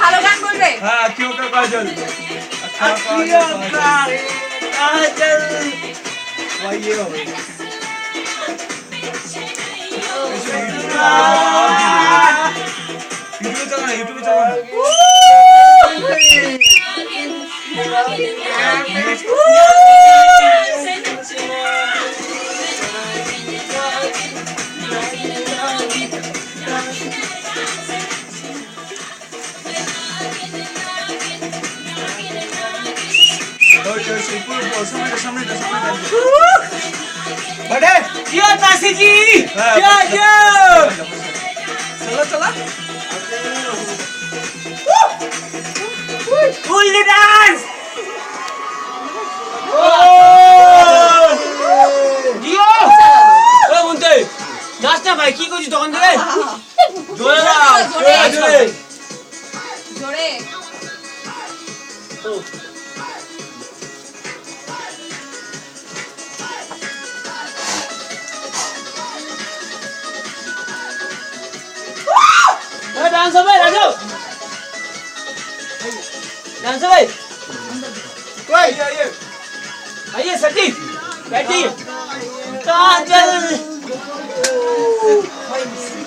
ভালো গান বলবে। হ্যাঁ কেউ কেউ কাজল ইউটিউবে चला নাচটা ভাই কি করছিস তখন থেকে জোরে জোরে डांस भाई राजू डांस भाई कोई आइए सटी बैठिए काजल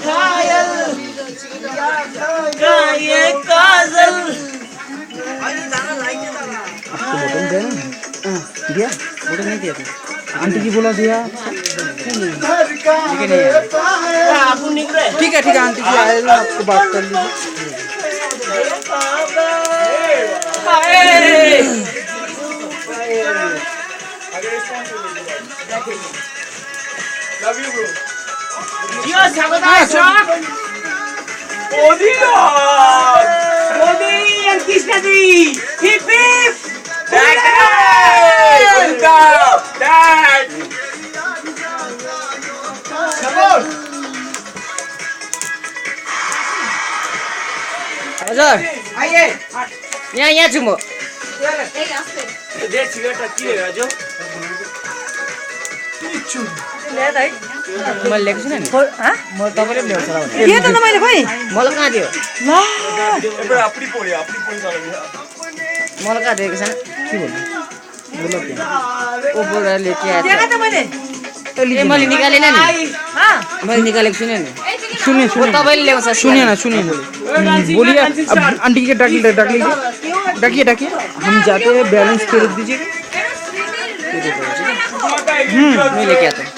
कायल काये काजल बटन दे ना दिया बटन नहीं दिया आंटी की बोला दिया ठीक है आंटी जी आए ना आपको बात कर लीजिए लव यू ब्रो जियो स्वागत Modi and Krishna ji hip hip dad अच्छा आइए यहाँ चुमो এই আসছে दे सिगरेट की है राजू ले दाइ मैले ल्याएको छैन नि म तपाईँले पनि ल्याउँछ होला दिए त मैले खोइ मलाई कहाँ दियो एबे अपनी पोड़ी चला मलाई कहाँ दिएको छैन के भन्नु बोलो के ओ बोरा लेके आए दिएन त मैले ए मैले निकालेन नि मैले निकालेको सुने नि सुने तपाईँले ल्याउँछ सुने न बोलिए अब आंटी के डाकिए हम जाते हैं बैलेंस कर दीजिए मैं लेके आता हूँ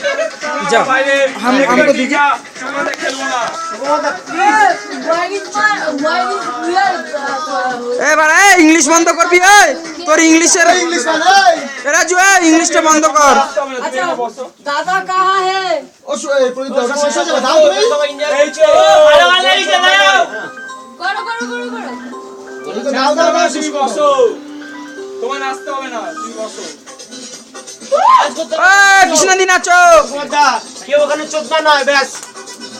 जाओ हमको दीजिए ए बारा इंग्लिश बंद कर भी है তোর ইংলিশে इंग्लिश এরা जो है इंग्लिश টা বন্ধ কর दादा कहाँ है करो তোমার নাচতে হবে না তুমি বসো কৃষ্ণ দি নাচো কেউ ওখানে চোদনা নয় ব্যাস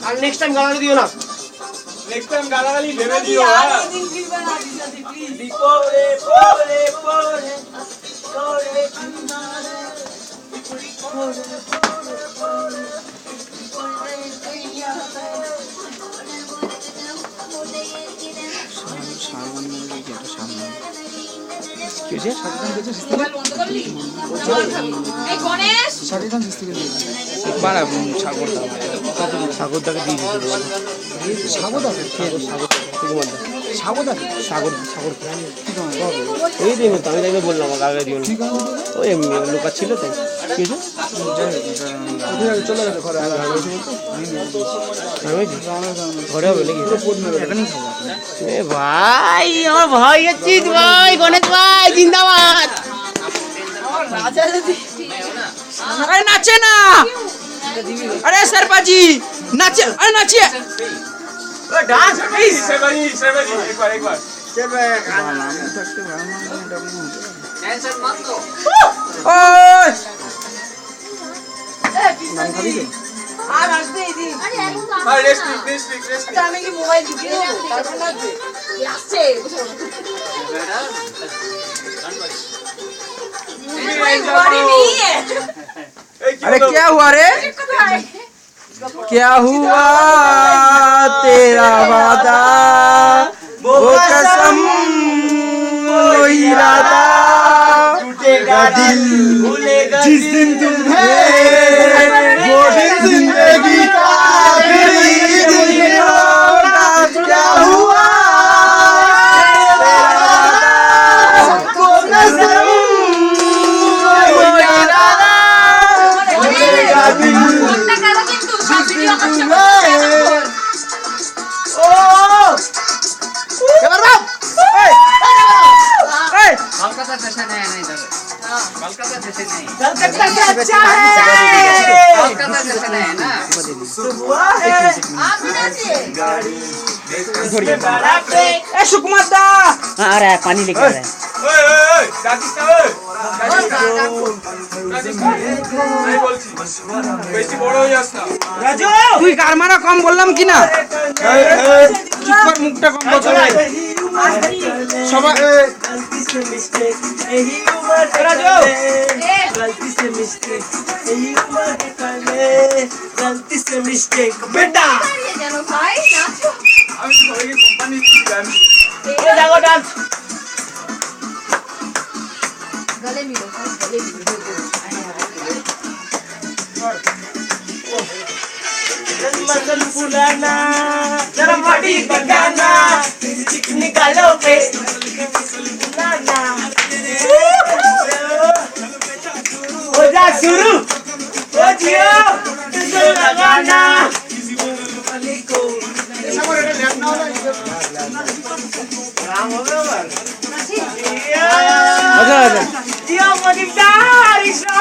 আর নেক্সট টাইম গালানো দিও না नेक्स्ट टाइम गालागाली भेवे दियो हां पोरे पोरे पोरे पोरे সাগরদাকে দিয়ে ওই দিন তো আমি তাকে বললাম আমাকে আগে দিও ওই এমনি লোকা ছিল তাই কি চলে গেছে ঘরে ঘরে হবে নাকি এ ভাই আমার ভাই আছিস ভাই গণেশ ভাই জিন্দাবাদ अरे नाचे ना अरे सरपाजी नाचे अरे नाचिए डांस प्लीज सेवरी एक बार टेंशन मत लो ओए আর আসবে এই দিন हां रेस्ट रेस्ट আমি কি মোবাইল ঢুকিয়ে দেবো তারপর লাগবে আসছে बॉडी नहीं है अरे क्या हुआ रे क्या हुआ तेरा वादा वो कसम वो इरादा टूटेगा दिल भूलेगा जिस दिन तुम्हें वो दिन जिंदगी का आखिरी दिन होगा क्या हुआ वो कसम वो इरादा भूलेगा दिल ফোনটা কারো কিন্তু সব ভিডিও করছে এবার বাপ এই এই कलकत्ता जैसे नहीं नहीं इधर कलकत्ता जैसे नहीं कलकत्ता से अच्छा है कलकत्ता जैसे नहीं है ना आप नाचे ए सुकुमार दा आ रहा है पानी लेके आ रहा है ओए काकिस का ओए नहीं বলছি বেশি বড় হয়ে যাস না राजू তুই গার মারা কম বললাম কি না চুপ কর মুখটা কম বল সবাই गलती से मिस्टेक यही उम्र राजू गलती से मिस्टेक यही उम्र कर ले गलती से मिस्टेक बेटा দাঁড়িয়ে যেন ভাই নাচো আমি সবাইকে কোম্পানি দিচ্ছি আমি ये जाओ डांस गले मिलो गले मिलो मसल फुलाना जरा बॉडी दिखाना चिक निकालो पे फुलाना हो जा शुरू हो जियो तुझे लगाना राम हो गया আচ্ছা আচ্ছা जियो मनिदार इशा